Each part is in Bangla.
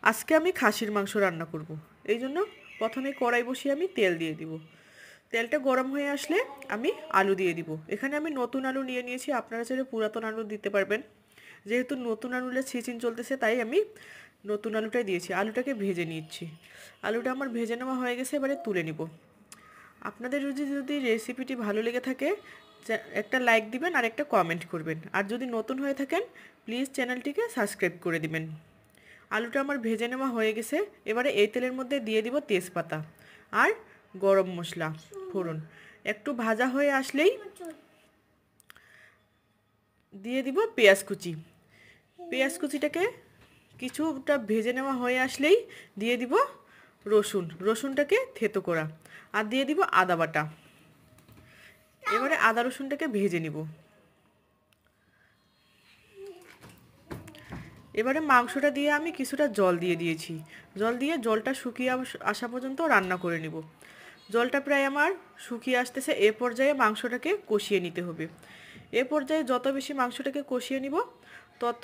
আজকে আমি খাসির মাংস রান্না করব। এই জন্য প্রথমে কড়াই বসিয়ে আমি তেল দিয়ে দিব। তেলটা গরম হয়ে আসলে আমি আলু দিয়ে দিব। এখানে আমি নতুন আলু নিয়ে নিয়েছি, আপনারা চাইলে পুরাতন আলু দিতে পারবেন। যেহেতু নতুন আলুর সিজন চলতেছে তাই আমি নতুন আলুটাই দিয়েছি। আলুটাকে ভেজে নিচ্ছি। আলুটা আমার ভেজে নেওয়া হয়ে গেছে, এবারে তুলে নিব। আপনাদের যদি রেসিপিটি ভালো লেগে থাকে একটা লাইক দিবেন আর একটা কমেন্ট করবেন। আর যদি নতুন হয়ে থাকেন প্লিজ চ্যানেলটিকে সাবস্ক্রাইব করে দিবেন। আলুটা আমার ভেজে নেওয়া হয়ে গেছে, এবারে এই তেলের মধ্যে দিয়ে দিব তেজপাতা আর গরম মশলা ফোড়ন। একটু ভাজা হয়ে আসলেই দিয়ে দিব পেঁয়াজ কুচি। পেঁয়াজ কুচিটাকে কিছুটা ভেজে নেওয়া হয়ে আসলেই দিয়ে দিব রসুনটাকে থেতো করা, আর দিয়ে দিব আদা বাটা। এবারে আদা রসুনটাকে ভেজে নিব। এবারে মাংসটা দিয়ে আমি কিছুটা জল দিয়ে দিয়েছি। জল দিয়ে জলটা শুকিয়ে আসা পর্যন্ত রান্না করে নিব। জলটা প্রায় আমার শুকিয়ে আসতেছে, এ পর্যায়ে মাংসটাকে কষিয়ে নিতে হবে। এ পর্যায়ে যত বেশি মাংসটাকে কষিয়ে নিব তত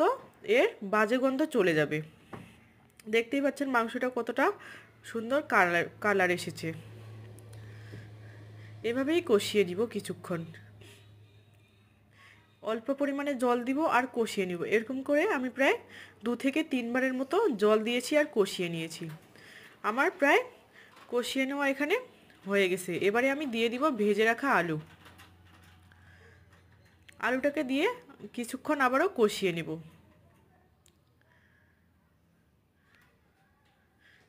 এর বাজে গন্ধ চলে যাবে। দেখতেই পাচ্ছেন মাংসটা কতটা সুন্দর কালার এসেছে। এভাবেই কষিয়ে নিব কিছুক্ষণ। অল্প পরিমাণে জল দিব আর কষিয়ে নিব। এরকম করে আমি প্রায় 2 থেকে 3 বারের মতো জল দিয়েছি আর কষিয়ে নিয়েছি। আমার প্রায় কষিয়ে নেওয়া এখানে হয়ে গেছে। এবারে আমি দিয়ে দিব ভেজে রাখা আলু। আলুটাকে দিয়ে কিছুক্ষণ আবারও কষিয়ে নেব।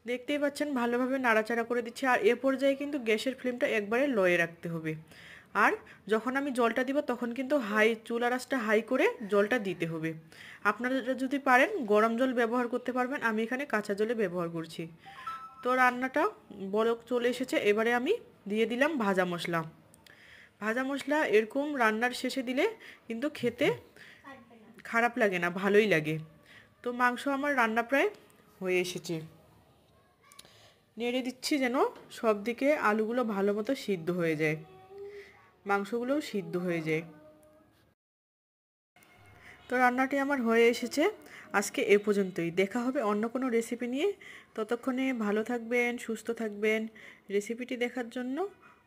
দেখতেই পাচ্ছেন ভালোভাবে নাড়াচাড়া করে দিচ্ছি। আর এ পর্যায়ে কিন্তু গ্যাসের ফ্লেমটা একবারে লয়ে রাখতে হবে। আর যখন আমি জলটা দিব তখন কিন্তু চুলার আঁচটা হাই করে জলটা দিতে হবে। আপনারা যদি পারেন গরম জল ব্যবহার করতে পারবেন, আমি এখানে কাঁচা জলে ব্যবহার করছি। তো রান্নাটা বলক চলে এসেছে, এবারে আমি দিয়ে দিলাম ভাজা মশলা। ভাজা মশলা এরকম রান্নার শেষে দিলে কিন্তু খেতে খারাপ লাগে না, ভালোই লাগে। তো মাংস আমার রান্না প্রায় হয়ে এসেছে। নেড়ে দিচ্ছি যেন সব দিকে আলুগুলো ভালো মতো সিদ্ধ হয়ে যায়, মাংসগুলোও সিদ্ধ হয়ে যায়। তো রান্নাটি আমার হয়ে এসেছে। আজকে এ পর্যন্তই। দেখা হবে অন্য কোনো রেসিপি নিয়ে। ততক্ষণে ভালো থাকবেন, সুস্থ থাকবেন। রেসিপিটি দেখার জন্য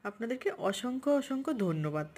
আপনাদেরকে অসংখ্য অসংখ্য ধন্যবাদ।